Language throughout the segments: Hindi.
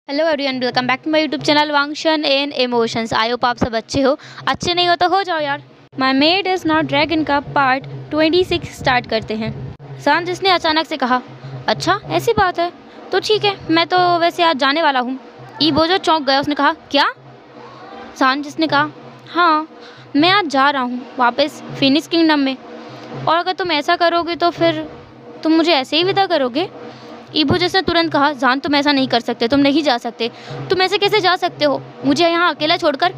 Hello everyone, welcome back to my YouTube channel वांगशन एंड इमोशंस। आई होप आप सब अच्छे हो। अच्छे नहीं हो तो हो जाओ यार। My made is not dragon का पार्ट 26 स्टार्ट करते हैं। सांजिस ने अचानक से कहा, अच्छा ऐसी बात है तो ठीक है, मैं तो वैसे आज जाने वाला हूँ। ईबो जो चौंक गया, उसने कहा क्या? सांजिस ने कहा, हाँ मैं आज जा रहा हूँ वापस फिनिक्स किंगडम में, और अगर तुम ऐसा करोगे तो फिर तुम मुझे ऐसे ही विदा करोगे? ईबो जिसने तुरंत कहा, जान तुम ऐसा नहीं कर सकते, तुम नहीं जा सकते। तुम ऐसे कैसे जा सकते हो मुझे यहाँ अकेला छोड़कर?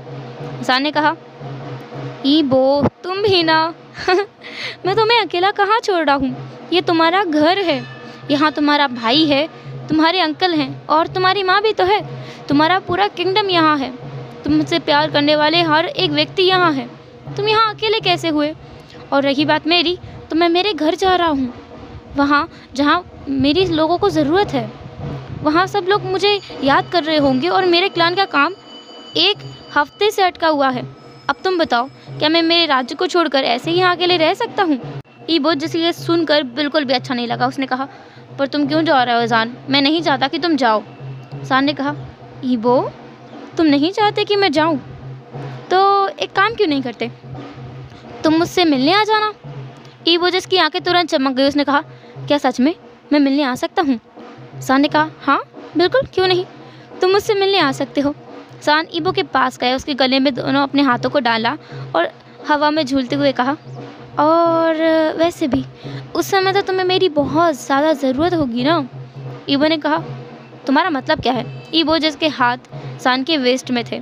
जान ने कहा, ईबो तुम भी ना मैं तुम्हें अकेला कहाँ छोड़ रहा हूँ, ये तुम्हारा घर है, यहाँ तुम्हारा भाई है, तुम्हारे अंकल हैं और तुम्हारी माँ भी तो है। तुम्हारा पूरा किंगडम यहाँ है, तुमसे प्यार करने वाले हर एक व्यक्ति यहाँ है। तुम यहाँ अकेले कैसे हुए? और रही बात मेरी, तो मैं मेरे घर जा रहा हूँ, वहाँ जहाँ मेरी लोगों को ज़रूरत है। वहाँ सब लोग मुझे याद कर रहे होंगे और मेरे क्लान का काम 1 हफ्ते से अटका हुआ है। अब तुम बताओ, क्या मैं मेरे राज्य को छोड़कर ऐसे ही यहाँ अकेले रह सकता हूँ? ईबो जिसे ये सुनकर बिल्कुल भी अच्छा नहीं लगा, उसने कहा, पर तुम क्यों जा रहे हो जान? मैं नहीं चाहता कि तुम जाओ। जान ने कहा, ईबो तुम नहीं चाहते कि मैं जाऊँ तो एक काम क्यों नहीं करते, तुम मुझसे मिलने आ जाना। ईबो जिसकी आंखें तुरंत चमक गई, उसने कहा, क्या सच में मैं मिलने आ सकता हूँ? सान ने कहा, हाँ बिल्कुल, क्यों नहीं, तुम मुझसे मिलने आ सकते हो। सान ईबो के पास गए, उसके गले में दोनों अपने हाथों को डाला और हवा में झूलते हुए कहा, और वैसे भी उस समय तो तुम्हें मेरी बहुत ज़्यादा ज़रूरत होगी ना। ईबो ने कहा, तुम्हारा मतलब क्या है? ईबो जिसके हाथ सान के वेस्ट में थे।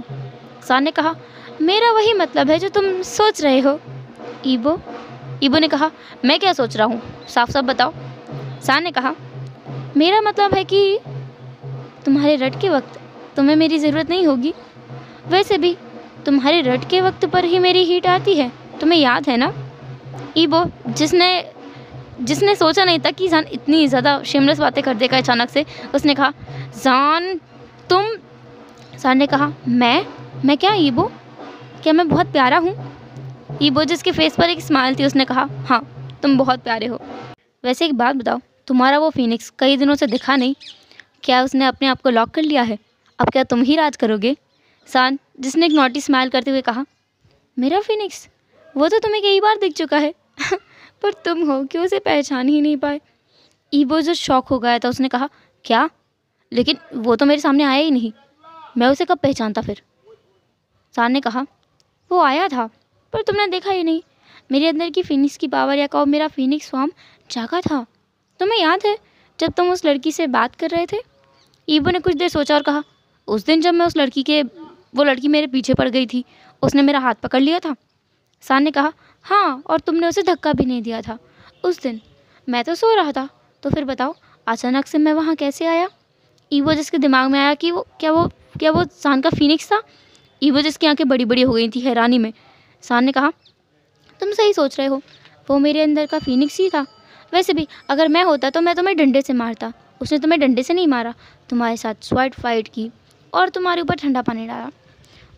सान ने कहा, मेरा वही मतलब है जो तुम सोच रहे हो। ईबो ने कहा, मैं क्या सोच रहा हूँ, साफ साफ बताओ। सान ने कहा, मेरा मतलब है कि तुम्हारे रट के वक्त तुम्हें मेरी ज़रूरत नहीं होगी। वैसे भी तुम्हारे रट के वक्त पर ही मेरी हीट आती है, तुम्हें याद है ना? ईबो जिसने सोचा नहीं था कि जान इतनी ज़्यादा शेमलेस बातें कर देगा अचानक से, उसने कहा, जान तुम। जान ने कहा, मैं क्या ईबो, क्या मैं बहुत प्यारा हूँ? ईबो जिसके फेस पर एक स्माइल थी, उसने कहा, हाँ तुम बहुत प्यारे हो। वैसे एक बात बताओ, तुम्हारा वो फिनिक्स कई दिनों से दिखा नहीं, क्या उसने अपने आप को लॉक कर लिया है? अब क्या तुम ही राज करोगे? सान जिसने एक नॉटी स्माइल करते हुए कहा, मेरा फिनिक्स, वो तो तुम्हें कई बार दिख चुका है पर तुम हो कि उसे पहचान ही नहीं पाए। ईबो जो शॉक हो गया था, उसने कहा, क्या? लेकिन वो तो मेरे सामने आया ही नहीं, मैं उसे कब पहचानता फिर? सान ने कहा, वो आया था पर तुमने देखा ही नहीं। मेरे अंदर की फिनिक्स की पावर, या कहो मेरा फिनिक्स फॉर्म जागा था। तुम्हें याद है जब तुम उस लड़की से बात कर रहे थे? ईबो ने कुछ देर सोचा और कहा, उस दिन जब मैं वो लड़की मेरे पीछे पड़ गई थी, उसने मेरा हाथ पकड़ लिया था। सान ने कहा, हाँ, और तुमने उसे धक्का भी नहीं दिया था उस दिन। मैं तो सो रहा था, तो फिर बताओ अचानक से मैं वहाँ कैसे आया? ईबो जिसके दिमाग में आया कि क्या वो सान का फिनिक्स था। ईबो जिसकी आंखें बड़ी बड़ी हो गई थी हैरानी में। सान ने कहा, तुम सही सोच रहे हो, वो मेरे अंदर का फिनिक्स ही था। वैसे भी अगर मैं होता तो मैं तुम्हें डंडे से मारता। उसने तुम्हें डंडे से नहीं मारा, तुम्हारे साथ स्वॉर्ड फाइट की और तुम्हारे ऊपर ठंडा पानी डाला।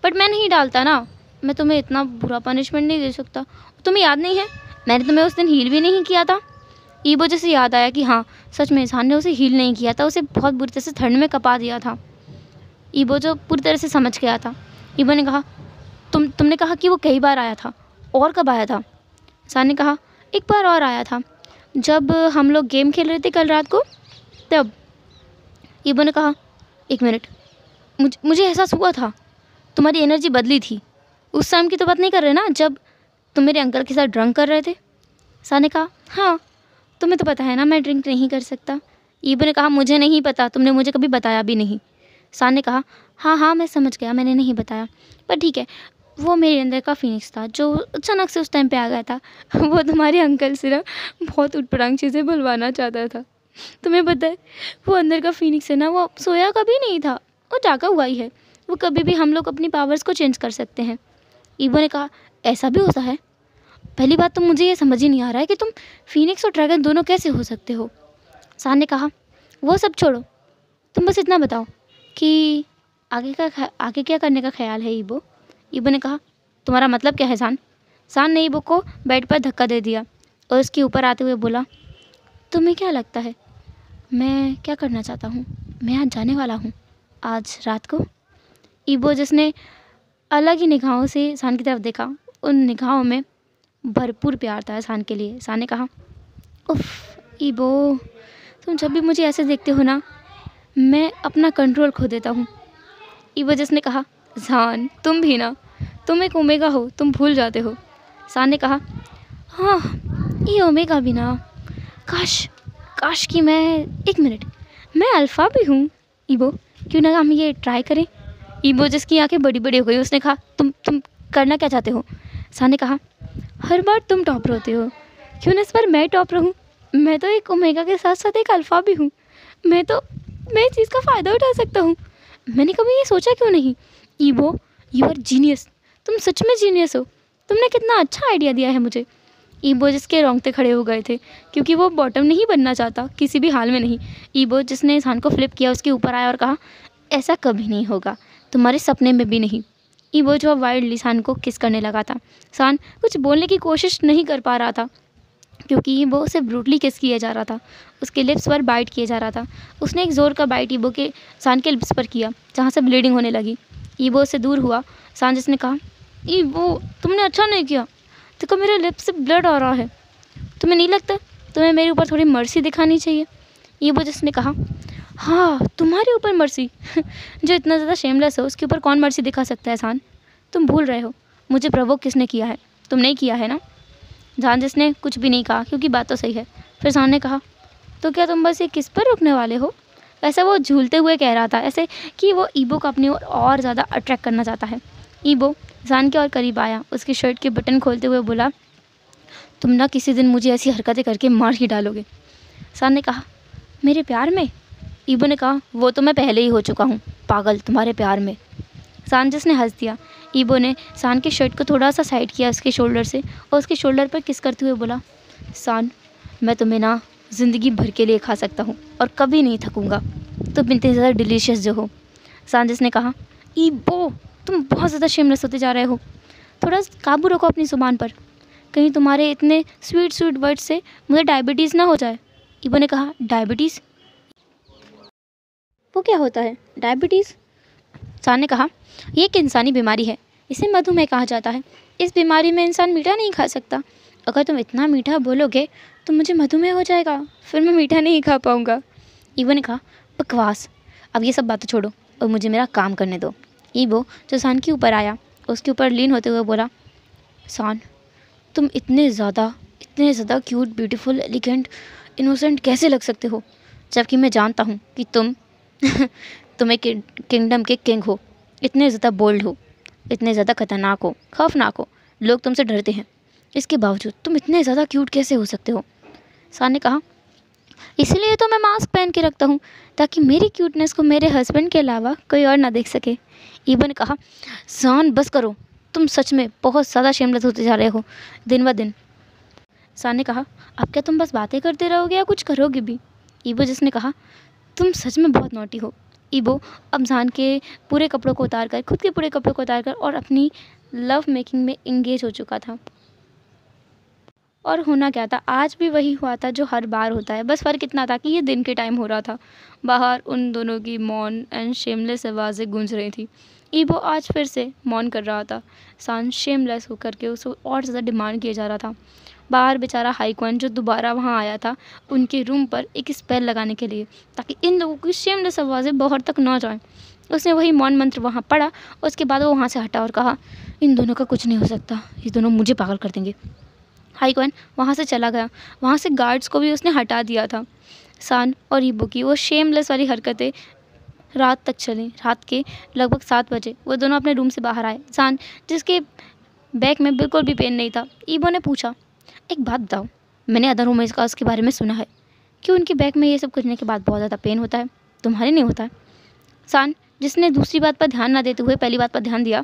बट मैं नहीं डालता ना, मैं तुम्हें इतना बुरा पनिशमेंट नहीं दे सकता। तुम्हें याद नहीं है, मैंने तुम्हें उस दिन हील भी नहीं किया था। ईबो जैसे याद आया कि हाँ सच में इंसान ने उसे हील नहीं किया था, उसे बहुत बुरी तरह से ठंड में कपा दिया था। ईबो जो पूरी तरह से समझ गया था। ईबो ने कहा, तुमने कहा कि वो कई बार आया था, और कब आया था? सान ने कहा, एक बार और आया था, जब हम लोग गेम खेल रहे थे कल रात को, तब। ईबो ने कहा, एक मिनट, मुझे एहसास हुआ था तुम्हारी एनर्जी बदली थी। उस टाइम की तो बात नहीं कर रहे ना, जब तुम मेरे अंकल के साथ ड्रंक कर रहे थे? सान ने कहा, हाँ तुम्हें तो पता है ना मैं ड्रिंक नहीं कर सकता। ईबो ने कहा, मुझे नहीं पता, तुमने मुझे कभी बताया भी नहीं। सान ने कहा, हाँ मैं समझ गया, मैंने नहीं बताया, पर ठीक है, वो मेरे अंदर का फिनिक्स था जो अचानक से उस टाइम पे आ गया था वो तुम्हारे अंकल से ना बहुत उटपटांग चीज़ें बुलवाना चाहता था। तुम्हें पता है, वो अंदर का फिनिक्स है ना, वो सोया कभी नहीं था, वो जागा हुआ ही है। वो कभी भी हम लोग अपनी पावर्स को चेंज कर सकते हैं। ईबो ने कहा, ऐसा भी होता है? पहली बात तो मुझे ये समझ ही नहीं आ रहा है कि तुम फिनिक्स और ड्रैगन दोनों कैसे हो सकते हो। सान ने कहा, वो सब छोड़ो, तुम बस इतना बताओ कि आगे क्या करने का ख्याल है ईबो? ईबो ने कहा, तुम्हारा मतलब क्या है सान? सान ने ईबो को बेड पर धक्का दे दिया और उसके ऊपर आते हुए बोला, तुम्हें क्या लगता है मैं क्या करना चाहता हूँ? मैं आज जाने वाला हूँ। आज रात को? ईबो जिसने अलग ही निगाहों से सान की तरफ देखा, उन निगाहों में भरपूर प्यार था सान के लिए। सान ने कहा, उफ ईबो, तुम जब भी मुझे ऐसे देखते हो ना, मैं अपना कंट्रोल खो देता हूँ। ईबो जिसने कहा, सान तुम भी ना, तुम एक ओमेगा हो, तुम भूल जाते हो। सान ने कहा, हाँ ये ओमेगा भी ना, काश कि मैं, एक मिनट, मैं अल्फ़ा भी हूँ। ईबो, क्यों ना हम ये ट्राई करें? ईबो जिसकी आंखें बड़ी बड़ी हो गई, उसने कहा, तुम करना क्या चाहते हो? सान ने कहा, हर बार तुम टॉपर होते हो, क्यों ना इस बार मैं टॉपर हूँ। मैं तो एक ओमेगा के साथ साथ एक अल्फ़ा भी हूँ, मैं इस चीज़ का फ़ायदा उठा सकता हूँ। मैंने कभी ये सोचा क्यों नहीं? ईबो, यू आर जीनियस, तुम सच में जीनियस हो, तुमने कितना अच्छा आइडिया दिया है मुझे। ईबो जिसके रोंगटे खड़े हो गए थे, क्योंकि वो बॉटम नहीं बनना चाहता, किसी भी हाल में नहीं। ईबो जिसने सान को फ्लिप किया, उसके ऊपर आया और कहा, ऐसा कभी नहीं होगा, तुम्हारे सपने में भी नहीं। ईबो जो वाइल्डली सान को किस करने लगा था। सान कुछ बोलने की कोशिश नहीं कर पा रहा था, क्योंकि ईबो उसे ब्रूटली किस किया जा रहा था, उसके लिप्स पर बाइट किया जा रहा था। उसने एक ज़ोर का बाइट ईबो के सान के लिप्स पर किया, जहाँ से ब्लीडिंग होने लगी। ईबो से दूर हुआ। सान जिसने कहा, ईबो तुमने अच्छा नहीं किया, देखो मेरे लिप्स से ब्लड आ रहा है, तुम्हें नहीं लगता तुम्हें मेरे ऊपर थोड़ी मर्सी दिखानी चाहिए? ईबो जिसने कहा, हाँ तुम्हारे ऊपर मर्सी? जो इतना ज़्यादा शेमलेस हो, उसके ऊपर कौन मर्सी दिखा सकता है? सान तुम भूल रहे हो, मुझे प्रोवोक किसने किया है? तुम नहीं किया है ना? जान जिसने कुछ भी नहीं कहा, क्योंकि बात तो सही है। फिर सान ने कहा, तो क्या तुम बस ये किस पर रुकने वाले हो? वैसे वो झूलते हुए कह रहा था, ऐसे कि वो ईबो को अपनी ओर और ज़्यादा अट्रैक्ट करना चाहता है। ईबो जान के और करीब आया, उसकी शर्ट के बटन खोलते हुए बोला, तुम ना किसी दिन मुझे ऐसी हरकतें करके मार ही डालोगे। सान ने कहा, मेरे प्यार में? ईबो ने कहा, वो तो मैं पहले ही हो चुका हूँ, पागल, तुम्हारे प्यार में। सान जिसने हंस दिया। ईबो ने सान के शर्ट को थोड़ा सा साइड किया उसके शोल्डर से, और उसके शोल्डर पर किस करते हुए बोला, सान मैं तुम्हें ना ज़िंदगी भर के लिए खा सकता हूँ और कभी नहीं थकूँगा, तुम इतने ज़्यादा डिलीशियस जो हो। सान जिसने कहा, ईबो तुम बहुत ज़्यादा शेमलेस होते जा रहे हो, थोड़ा काबू रखो अपनी ज़ुबान पर, कहीं तुम्हारे इतने स्वीट वर्ड्स से मुझे डायबिटीज़ ना हो जाए। ईबो ने कहा, डायबिटीज़? वो क्या होता है डायबिटीज़? सान ने कहा, ये एक इंसानी बीमारी है, इसे मधुमेह कहा जाता है। इस बीमारी में इंसान मीठा नहीं खा सकता। अगर तुम इतना मीठा बोलोगे तो मुझे मधुमेह हो जाएगा, फिर मैं मीठा नहीं खा पाऊँगा। ईबो ने कहा, बकवास, अब ये सब बातें छोड़ो और मुझे मेरा काम करने दो। ईबो जो सान के ऊपर आया, उसके ऊपर लीन होते हुए बोला, सान तुम इतने ज़्यादा क्यूट, ब्यूटीफुल, एलिगेंट, इनोसेंट कैसे लग सकते हो, जबकि मैं जानता हूँ कि तुम एक किंगडम के किंग हो, इतने ज़्यादा बोल्ड हो, इतने ज़्यादा खतरनाक हो, खौफनाक हो, लोग तुमसे डरते हैं, इसके बावजूद तुम इतने ज़्यादा क्यूट कैसे हो सकते हो? सान ने कहा, इसलिए तो मैं मास्क पहन के रखता हूँ, ताकि मेरी क्यूटनेस को मेरे हस्बैंड के अलावा कोई और ना देख सके। ईबो ने कहा, सान बस करो, तुम सच में बहुत ज़्यादा शेमलेस होते जा रहे हो दिन ब दिन। सान ने कहा, अब क्या तुम बस बातें करते रहोगे या कुछ करोगे भी? ईबो जिसने कहा, तुम सच में बहुत नॉटी हो। ईबो अब सान के पूरे कपड़ों को उतार कर, खुद के पूरे कपड़ों को उतार कर और अपनी लव मेकिंग में इंगेज हो चुका था। और होना क्या था, आज भी वही हुआ था जो हर बार होता है, बस फ़र्क इतना था कि ये दिन के टाइम हो रहा था। बाहर उन दोनों की मौन एंड शेमलेस आवाज़ें गूंज रही थी। ईबो आज फिर से मौन कर रहा था। सान शेमलेस होकर के उसको और ज़्यादा डिमांड किया जा रहा था। बाहर बेचारा हाईक्वान जो दोबारा वहाँ आया था उनके रूम पर एक स्पेल लगाने के लिए, ताकि इन लोगों की शेमलेस आवाज़ें बाहर तक ना जाएं। उसने वही मौन मंत्र वहाँ पढ़ा, उसके बाद वो वहाँ से हटा और कहा, इन दोनों का कुछ नहीं हो सकता, ये दोनों मुझे पागल कर देंगे। हाईक्वान वहाँ से चला गया। वहाँ से गार्ड्स को भी उसने हटा दिया था। सान और ईबो की वो शेमलेस वाली हरकतें रात तक चली। रात के लगभग 7 बजे वो दोनों अपने रूम से बाहर आए। सान जिसके बैक में बिल्कुल भी पेन नहीं था। ईबो ने पूछा, एक बात बताओ, मैंने अदर वुमेन्स के बारे में सुना है कि उनके बैक में ये सब करने के बाद बहुत ज़्यादा पेन होता है, तुम्हारे नहीं होता है? सान जिसने दूसरी बात पर ध्यान ना देते हुए पहली बात पर ध्यान दिया,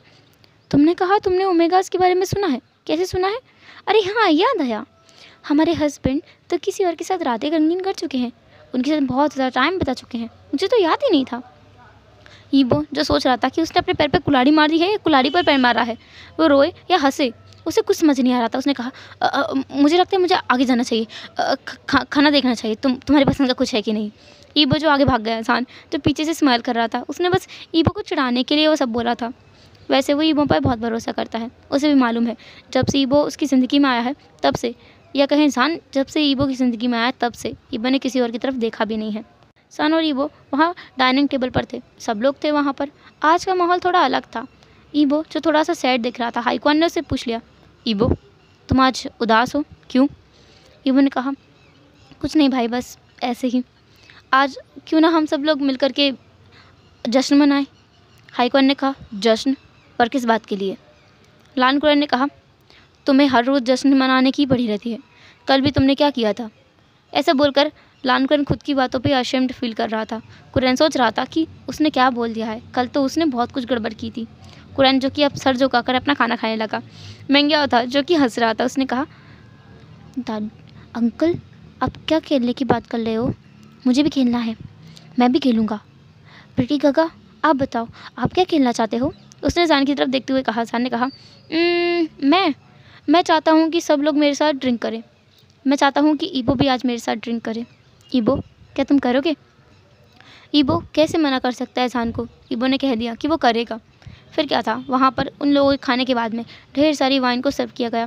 तुमने कहा तुमने ओमेगास के बारे में सुना है, कैसे सुना है? अरे हाँ, याद आया, हमारे हस्बैंड तो किसी और के साथ रातें रंगीन कर चुके हैं, उनके साथ बहुत ज़्यादा टाइम बिता चुके हैं, मुझे तो याद ही नहीं था। ईबो जो सोच रहा था कि उसने अपने पैर पर कुल्हाड़ी मार दी है या कुल्हाड़ी पर पैर मारा है, वो रोए या हंसे, उसे कुछ समझ नहीं आ रहा था। उसने कहा मुझे लगता है मुझे आगे जाना चाहिए, खाना देखना चाहिए, तुम्हारी पसंद का कुछ है कि नहीं। ईबो जो आगे भाग गया, सान जो पीछे से स्माइल कर रहा था, उसने बस ईबो को चिढ़ाने के लिए वो सब बोला था। वैसे वो ईबो पर बहुत भरोसा करता है, उसे भी मालूम है जब से ईबो उसकी ज़िंदगी में आया है तब से, या कहें सान जब से ईबो की ज़िंदगी में आया तब से ईबो ने किसी और की तरफ देखा भी नहीं है। सान और ईबो वहाँ डाइनिंग टेबल पर थे, सब लोग थे वहाँ पर। आज का माहौल थोड़ा अलग था। ईबो जो थोड़ा सा सैड दिख रहा था, हाईक्वान ने उससे पूछ लिया, ईबो तुम आज उदास हो, क्यों? ईबो ने कहा, कुछ नहीं भाई, बस ऐसे ही। आज क्यों ना हम सब लोग मिलकर के जश्न मनाएं। हाईक्वान ने कहा, जश्न? पर किस बात के लिए? लान कुरैन ने कहा, तुम्हें हर रोज़ जश्न मनाने की पड़ी रहती है, कल भी तुमने क्या किया था? ऐसा बोलकर लान कुरैन खुद की बातों पे अशेम्ड फील कर रहा था। कुरैन सोच रहा था कि उसने क्या बोल दिया है, कल तो उसने बहुत कुछ गड़बड़ की थी। कुरैन जो कि अब सर झुकाकर अपना खाना खाने लगा। मेंग्याओ था जो कि हंस रहा था। उसने कहा, अंकल आप क्या खेलने की बात कर रहे हो? मुझे भी खेलना है, मैं भी खेलूँगा। प्रीटी गगा आप बताओ, आप क्या खेलना चाहते हो? उसने सान की तरफ देखते हुए कहा। सान ने कहा, मैं चाहता हूँ कि सब लोग मेरे साथ ड्रिंक करें। मैं चाहता हूँ कि ईबो भी आज मेरे साथ ड्रिंक करे। ईबो क्या तुम करोगे? ईबो कैसे मना कर सकता है सान को? ईबो ने कह दिया कि वो करेगा। फिर क्या था, वहाँ पर उन लोगों के खाने के बाद में ढेर सारी वाइन को सर्व किया गया।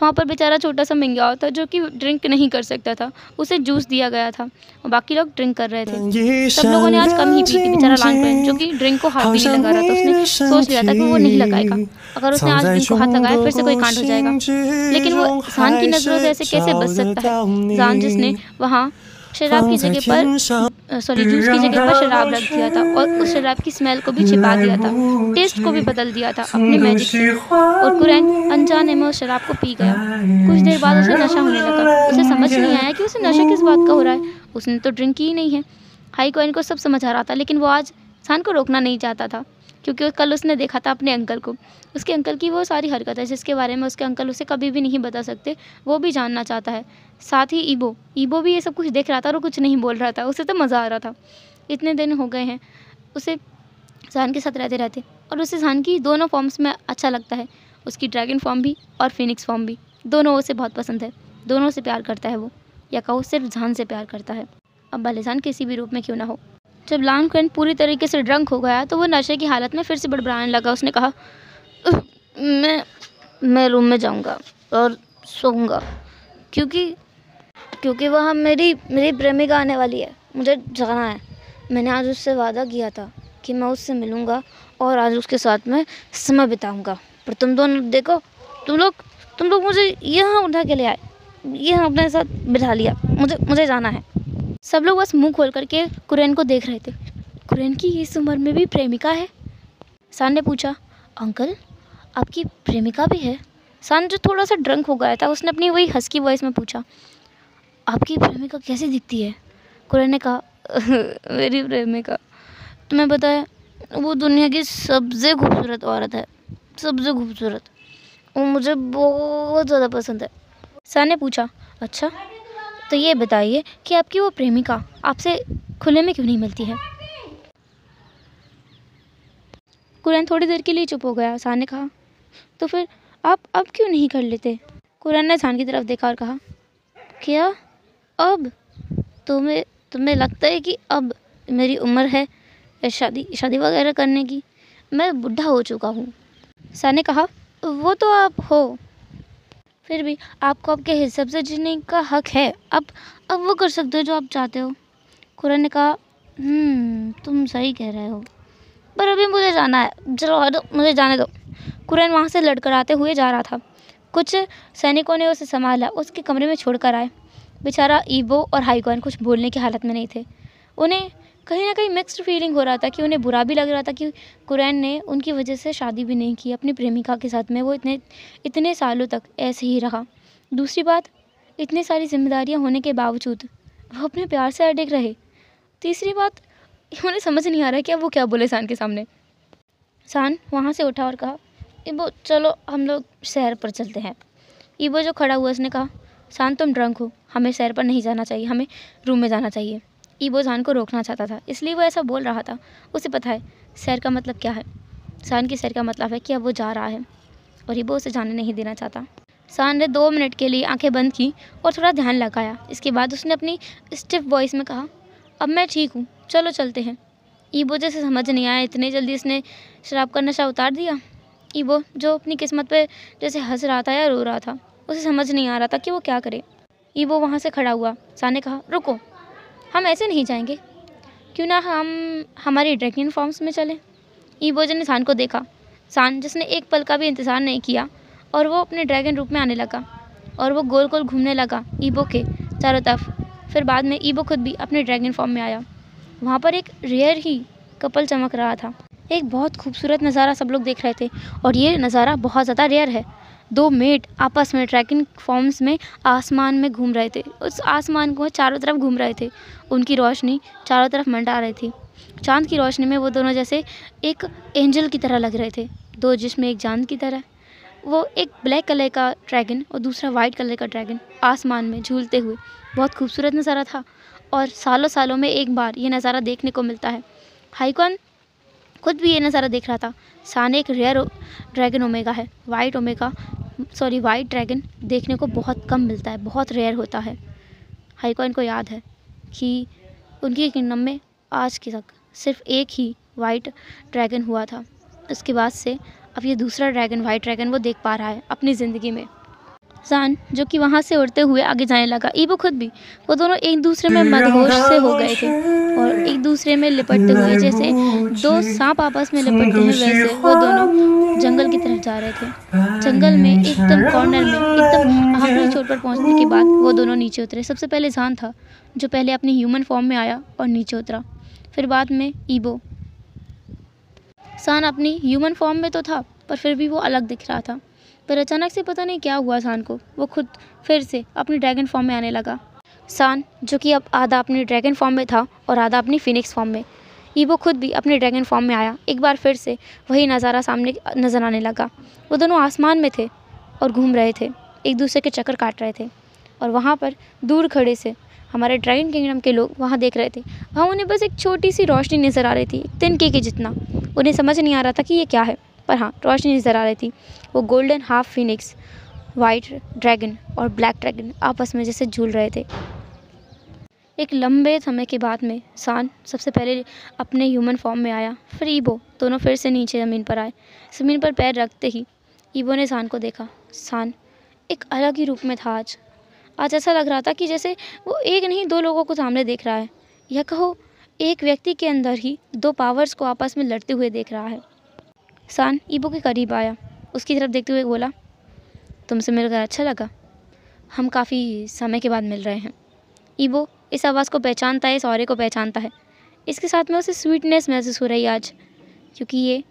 वहाँ पर बेचारा छोटा सा मेंग्याओ था जो कि ड्रिंक नहीं कर सकता था, उसे जूस दिया गया था और बाकी लोग ड्रिंक कर रहे थे। सब लोगों ने आज कम ही पी थी। बेचारा लान कुरैन जो कि ड्रिंक को हाथ भी नहीं लगा रहा था, उसने सोच लिया था कि वो नहीं लगाएगा। अगर उसने आज ड्रिंक को हाथ लगाया फिर से कोई कांड हो जाएगा। लेकिन वो सान की नज़रों से ऐसे कैसे बच सकता है? सान जिसने वहाँ शराब की जगह पर जूस की जगह पर शराब रख दिया था और उस शराब की स्मेल को भी छिपा दिया था, टेस्ट को भी बदल दिया था अपने मैजिक से। और कुरैन अनजाने में उस शराब को पी गया। कुछ देर बाद उसे नशा होने लगा। उसे समझ नहीं आया कि उसे नशा किस बात का हो रहा है, उसने तो ड्रिंक की ही नहीं है। हाईक्वान को सब समझ आ रहा था, लेकिन वो आज सान को रोकना नहीं चाहता था, क्योंकि कल उसने देखा था अपने अंकल को। उसके अंकल की वो सारी हरकत है जिसके बारे में उसके अंकल उसे कभी भी नहीं बता सकते, वो भी जानना चाहता है। साथ ही ईबो भी ये सब कुछ देख रहा था और कुछ नहीं बोल रहा था। उसे तो मज़ा आ रहा था। इतने दिन हो गए हैं उसे सान के साथ रहते रहते, और उसे सान की दोनों फॉर्म्स में अच्छा लगता है, उसकी ड्रैगन फॉर्म भी और फिनिक्स फॉर्म भी। दोनों उसे बहुत पसंद है, दोनों से प्यार करता है वो, या कहो सिर्फ जान से प्यार करता है, अब भले जान किसी भी रूप में क्यों ना हो। जब लान कुरैन पूरी तरीके से ड्रंक हो गया तो वो नशे की हालत में फिर से बड़बड़ाने लगा। उसने कहा, मैं रूम में जाऊंगा और सोऊंगा, क्योंकि वहाँ मेरी प्रेमिका आने वाली है, मुझे जाना है। मैंने आज उससे वादा किया था कि मैं उससे मिलूंगा और आज उसके साथ में समय बिताऊंगा। पर तुम दोनों देखो, तुम लोग मुझे यहाँ उठा के ले आए, यहाँ अपने साथ बिठा लिया। मुझे जाना है। सब लोग बस मुंह खोल करके कुरैन को देख रहे थे। कुरैन की इस उम्र में भी प्रेमिका है? सान ने पूछा, अंकल आपकी प्रेमिका भी है? सान जो थोड़ा सा ड्रंक हो गया था, उसने अपनी वही हस्की वॉइस में पूछा, आपकी प्रेमिका कैसी दिखती है? कुरैन ने कहा, मेरी प्रेमिका तुम्हें पता है वो दुनिया की सबसे खूबसूरत औरत है, सबसे खूबसूरत, वो मुझे बहुत ज़्यादा पसंद है। सान ने पूछा, अच्छा तो ये बताइए कि आपकी वो प्रेमिका आपसे खुले में क्यों नहीं मिलती है? कुरैन थोड़ी देर के लिए चुप हो गया। सान ने कहा, तो फिर आप अब क्यों नहीं कर लेते? कुरैन ने सान की तरफ देखा और कहा, क्या अब? तुम्हें लगता है कि अब मेरी उम्र है शादी वगैरह करने की? मैं बुढ़ा हो चुका हूँ। सान ने कहा, वो तो आप हो, फिर भी आपको आपके हिसाब से जीने का हक है। अब वो कर सकते हो जो आप चाहते हो। कुरैन ने कहा, तुम सही कह रहे हो, पर अभी मुझे जाना है, चलो हटो, मुझे जाने दो। कुरैन वहाँ से लड़कर आते हुए जा रहा था। कुछ सैनिकों ने उसे संभाला, उसके कमरे में छोड़कर आए। बेचारा ईबो और हाईक्वान कुछ बोलने की हालत में नहीं थे। उन्हें कहीं ना कहीं मिक्स्ड फीलिंग हो रहा था कि उन्हें बुरा भी लग रहा था कि कुरैन ने उनकी वजह से शादी भी नहीं की अपनी प्रेमिका के साथ में, वो इतने सालों तक ऐसे ही रहा। दूसरी बात, इतनी सारी जिम्मेदारियां होने के बावजूद वो अपने प्यार से अडिग रहे। तीसरी बात, उन्हें समझ नहीं आ रहा कि अब वो क्या बोले सान के सामने। सान वहाँ से उठा और कहा, ईबो चलो हम लोग शहर पर चलते हैं। ईबो जो खड़ा हुआ उसने कहा, सान तुम ड्रंक हो, हमें शहर पर नहीं जाना चाहिए, हमें रूम में जाना चाहिए। ईबो सान को रोकना चाहता था, इसलिए वो ऐसा बोल रहा था। उसे पता है शहर का मतलब क्या है। सान के शहर का मतलब है कि अब वो जा रहा है और ईबो उसे जाने नहीं देना चाहता। सान ने 2 मिनट के लिए आंखें बंद की और थोड़ा ध्यान लगाया। इसके बाद उसने अपनी स्टिफ वॉइस में कहा, अब मैं ठीक हूँ, चलो चलते हैं। ईबो जैसे समझ नहीं आया इतनी जल्दी इसने शराब का नशा उतार दिया। ईबो जो अपनी किस्मत पे जैसे हंस रहा था या रो रहा था, उसे समझ नहीं आ रहा था कि वो क्या करे। ईबो वहाँ से खड़ा हुआ। सान ने कहा, रुको, हम ऐसे नहीं जाएंगे, क्यों ना हम हमारी ड्रैगन फॉर्म्स में चलें। ईबो ने सान को देखा। सान जिसने एक पल का भी इंतज़ार नहीं किया और वो अपने ड्रैगन रूप में आने लगा और वो गोल गोल घूमने लगा ईबो के चारों तरफ। फिर बाद में ईबो खुद भी अपने ड्रैगन फॉर्म में आया। वहाँ पर एक रेयर ही कपल चमक रहा था। एक बहुत खूबसूरत नज़ारा सब लोग देख रहे थे और ये नज़ारा बहुत ज़्यादा रेयर है। 2 मेट आपस में ड्रैगन फॉर्म्स में आसमान में घूम रहे थे। उस आसमान को चारों तरफ घूम रहे थे। उनकी रोशनी चारों तरफ मंडरा रही थी। चाँद की रोशनी में वो दोनों जैसे एक एंजल की तरह लग रहे थे, 2 जिस्म एक चाँद की तरह। वो एक ब्लैक कलर का ड्रैगन और दूसरा वाइट कलर का ड्रैगन आसमान में झूलते हुए। बहुत खूबसूरत नज़ारा था और सालों सालों में एक बार ये नज़ारा देखने को मिलता है। हाइकॉन खुद भी ये नज़ारा देख रहा था। सान एक रेयर ड्रैगन ओमेगा है। वाइट ड्रैगन देखने को बहुत कम मिलता है, बहुत रेयर होता है। हाइकॉन को याद है कि उनकी किंगडम में आज तक सिर्फ एक ही वाइट ड्रैगन हुआ था। उसके बाद से अब ये दूसरा ड्रैगन, वाइट ड्रैगन, वो देख पा रहा है अपनी ज़िंदगी में। सान जो कि वहाँ से उड़ते हुए आगे जाने लगा, ईबो खुद भी, वो दोनों एक दूसरे में मदहोश से हो गए थे और एक दूसरे में लिपटते हुए, जैसे 2 सांप आपस में लिपटते हैं वैसे वो दोनों जंगल की तरफ जा रहे थे। जंगल में एकदम कॉर्नर में, एकदम आखिरी छोर पर पहुँचने के बाद वो दोनों नीचे उतरे। सबसे पहले सान था जो पहले अपनी ह्यूमन फॉर्म में आया और नीचे उतरा। फिर बाद में ईबो। सान अपनी ह्यूमन फॉर्म में तो था पर फिर भी वो अलग दिख रहा था। पर अचानक से पता नहीं क्या हुआ सान को, वो खुद फिर से अपनी ड्रैगन फॉर्म में आने लगा। सान जो कि अब आधा अपनी ड्रैगन फॉर्म में था और आधा अपनी फिनिक्स फॉर्म में। ईबो खुद भी अपने ड्रैगन फॉर्म में आया। एक बार फिर से वही नज़ारा सामने नज़र आने लगा। वो दोनों आसमान में थे और घूम रहे थे, एक दूसरे के चक्कर काट रहे थे और वहाँ पर दूर खड़े से हमारे ड्रैगन किंगडम के लोग वहाँ देख रहे थे। वहाँ उन्हें बस एक छोटी सी रोशनी नज़र आ रही थी, तिनके के जितना। उन्हें समझ नहीं आ रहा था कि ये क्या है, पर हाँ रोशनी नज़र आ रही थी। वो golden half Phoenix, white dragon और ब्लैक ड्रैगन आपस में जैसे झूल रहे थे। एक लंबे समय के बाद में सान सबसे पहले अपने ह्यूमन फॉर्म में आया, फिर ईबो। दोनों फिर से नीचे ज़मीन पर आए। ज़मीन पर पैर रखते ही ईबो ने सान को देखा। सान एक अलग ही रूप में था आज ऐसा लग रहा था कि जैसे वो एक नहीं 2 लोगों को सामने देख रहा है, या कहो एक व्यक्ति के अंदर ही 2 पावर्स को आपस में लड़ते हुए देख रहा है। सान ईबो के करीब आया, उसकी तरफ देखते हुए बोला, तुमसे मिलकर अच्छा लगा, हम काफ़ी समय के बाद मिल रहे हैं। ईबो इस आवाज़ को पहचानता है, इस ऑरे को पहचानता है। इसके साथ में उसे स्वीटनेस महसूस हो रही है आज, क्योंकि ये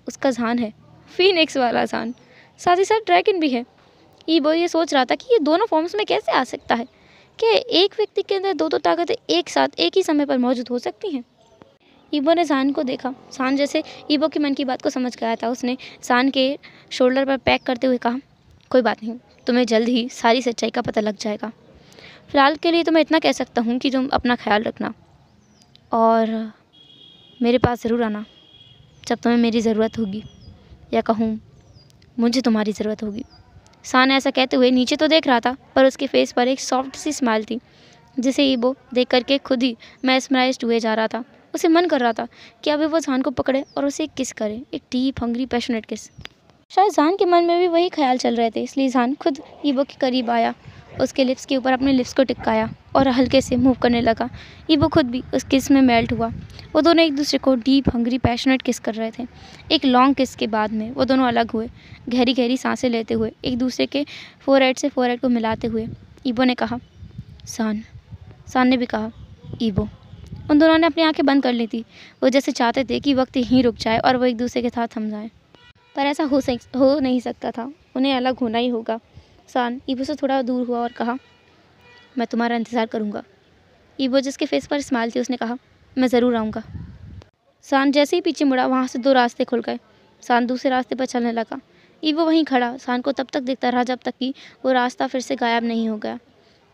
उसका सान है, फीनिक्स वाला सान, साथ ही साथ ड्रैगन भी है। ईबो ये सोच रहा था कि ये दोनों फॉर्म्स में कैसे आ सकता है, क्या एक व्यक्ति के अंदर 2 ताकतें एक साथ एक ही समय पर मौजूद हो सकती हैं। ईबो ने सान को देखा। सान जैसे ईबो के मन की बात को समझ गया था। उसने सान के शोल्डर पर पैक करते हुए कहा, कोई बात नहीं, तुम्हें जल्द ही सारी सच्चाई का पता लग जाएगा। फ़िलहाल के लिए तो मैं इतना कह सकता हूँ कि तुम अपना ख्याल रखना और मेरे पास ज़रूर आना जब तुम्हें मेरी ज़रूरत होगी, या कहूँ मुझे तुम्हारी ज़रूरत होगी। सान ऐसा कहते हुए नीचे तो देख रहा था, पर उसके फेस पर एक सॉफ्ट सी स्माइल थी, जिसे ईबो देख करके खुद ही मैस्मराइज्ड हुए जा रहा था। उसे मन कर रहा था कि अभी वो सान को पकड़े और उसे एक किस करे, एक डीप हंग्री पैशनेट किस। शायद सान के मन में भी वही ख्याल चल रहे थे, इसलिए सान खुद ईबो के करीब आया, उसके लिप्स के ऊपर अपने लिप्स को टिकाया और हल्के से मूव करने लगा। ईबो खुद भी उस किस में मेल्ट हुआ। वो दोनों एक दूसरे को डीप हंग्री पैशनेट किस कर रहे थे। एक लॉन्ग किस के बाद में वो दोनों अलग हुए, गहरी गहरी सांसें लेते हुए, एक दूसरे के फोरहेड से फोरहेड को मिलाते हुए। ईबो ने कहा, सान ने भी कहा, ईबो। उन दोनों ने अपनी आंखें बंद कर ली थी। वो जैसे चाहते थे कि वक्त यहीं रुक जाए और वो एक दूसरे के साथ थम जाए, पर ऐसा हो नहीं सकता था। उन्हें अलग होना ही होगा। सान ईबो से थोड़ा दूर हुआ और कहा, मैं तुम्हारा इंतज़ार करूँगा। ईबो जिसके फेस पर स्माइल थी, उसने कहा, मैं ज़रूर आऊँगा। सान जैसे ही पीछे मुड़ा, वहाँ से 2 रास्ते खुल गए। सान दूसरे रास्ते पर चलने लगा। ईबो वहीं खड़ा सान को तब तक देखता रहा जब तक कि वो रास्ता फिर से गायब नहीं हो गया।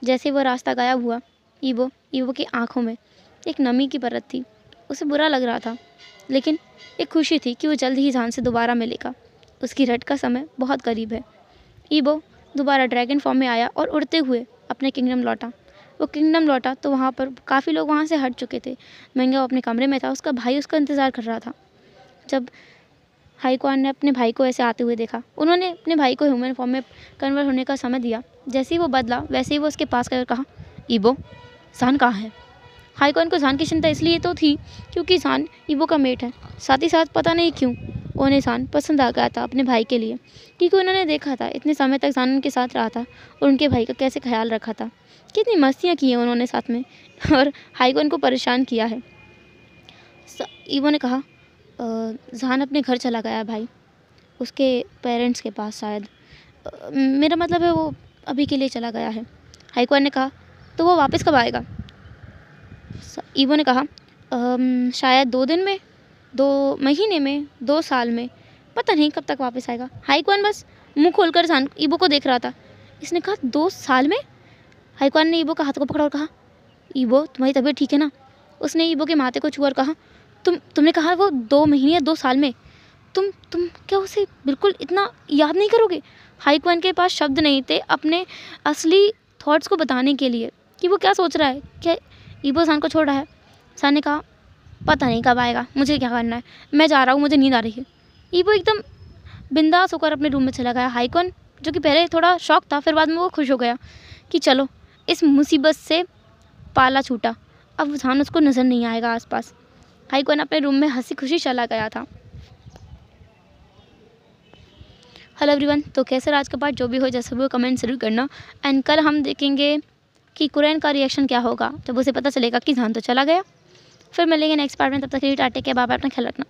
जैसे वो रास्ता गायब हुआ, ईबो की आँखों में एक नमी की परत थी। उसे बुरा लग रहा था, लेकिन एक खुशी थी कि वो जल्द ही सान से दोबारा मिलेगा। उसकी रट का समय बहुत करीब है। ईबो दोबारा ड्रैगन फॉर्म में आया और उड़ते हुए अपने किंगडम लौटा। वो किंगडम लौटा तो वहाँ पर काफ़ी लोग वहाँ से हट चुके थे। मैंगो अपने कमरे में था, उसका भाई उसका इंतज़ार कर रहा था। जब हाईक्वान ने अपने भाई को ऐसे आते हुए देखा, उन्होंने अपने भाई को ह्यूमन फॉर्म में कन्वर्ट होने का समय दिया। जैसे ही वो बदला वैसे ही वो उसके पास कर कहा, ईबो सान कहाँ है? हाईक्वान को सान की चिंता इसलिए तो थी क्योंकि सान ईबो का मेट है। साथ ही साथ पता नहीं क्यों उन्हें सान पसंद आ गया था अपने भाई के लिए, क्योंकि उन्होंने देखा था इतने समय तक सान उनके साथ रहा था और उनके भाई का कैसे ख्याल रखा था, कितनी मस्तियाँ की हैं उन्होंने साथ में और हाईक्वान को परेशान किया है। ईबो ने कहा, ज़ान अपने घर चला गया भाई, उसके पेरेंट्स के पास शायद। मेरा मतलब है वो अभी के लिए चला गया है। हाईक्वान ने कहा, तो वो वापस कब आएगा? ईबो ने कहा, शायद 2 दिन में, 2 महीने में, 2 साल में, पता नहीं कब तक वापस आएगा। हाईक्वान बस मुंह खोलकर ज़ान ईबो को देख रहा था। इसने कहा, 2 साल में? हाईक्वान ने ईबो का हाथ को पकड़ा और कहा, ईबो तुम्हारी तबीयत ठीक है ना? उसने ईबो के माथे को छुआ और कहा, तुमने कहा वो 2 महीने या 2 साल में, तुम क्या उसे बिल्कुल इतना याद नहीं करोगे? हाईक्वान के पास शब्द नहीं थे अपने असली थॉट्स को बताने के लिए कि वो क्या सोच रहा है। क्या ईबो सान को छोड़ रहा है? सान ने कहा, पता नहीं कब आएगा, मुझे क्या करना है, मैं जा रहा हूँ, मुझे नींद आ रही है। ईबो एकदम बिंदास होकर अपने रूम में चला गया। हाईक्वान जो कि पहले थोड़ा शौक था, फिर बाद में वो खुश हो गया कि चलो इस मुसीबत से पाला छूटा, अब सान उसको नज़र नहीं आएगा आसपास। हाईक्वान अपने रूम में हंसी खुशी चला गया था। हेलो एवरीवन, तो कैसे रहा आज का पार्ट? जो भी हो जैसे भी हो कमेंट जरूर करना। एंड कल हम देखेंगे कि कुरैन का रिएक्शन क्या होगा जब उसे पता चलेगा कि ज़ान तो चला गया। फिर मिलेंगे नेक्स्ट पार्ट में, तब तक के लिए टाटा के बाय बाय, अपना ख्याल रखना।